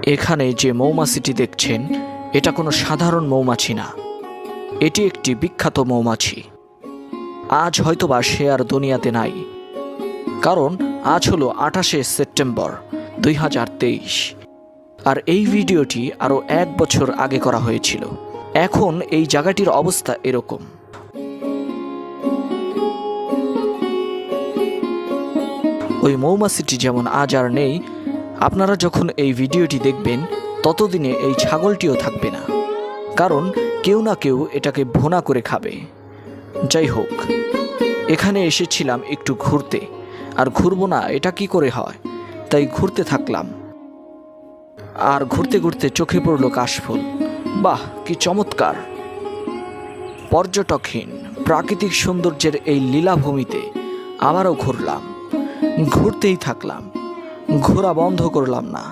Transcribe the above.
এখানে যে মৌমাছিটি দেখছেন এটা কোনো সাধারণ মৌমাছি না, এটি একটি বিখ্যাত মৌমাছি। আজ হয়তোবা সে আর দুনিয়াতে নাই, কারণ আজ হলো 28শে সেপ্টেম্বর 2023, আর এই ভিডিওটি আরও 1 বছর আগে করা হয়েছিল। এখন এই জায়গাটির অবস্থা এরকম। ওই মৌমাছিটি যেমন আজ আর নেই, আপনারা যখন এই ভিডিওটি দেখবেন ততদিনে এই ছাগলটিও থাকবে না, কারণ কেউ না কেউ এটাকে ভুনা করে খাবে। যাই হোক, এখানে এসেছিলাম একটু ঘুরতে, আর ঘুরবো না এটা কি করে হয়, তাই ঘুরতে থাকলাম। আর ঘুরতে ঘুরতে চোখে পড়লো কাশফুল। বাহ, কি চমৎকার! পর্যটকহীন প্রাকৃতিক সৌন্দর্যের এই লীলাভূমিতে আবারও ঘুরলাম, ঘুরতেই থাকলাম, ঘোরা বন্ধ করলাম না।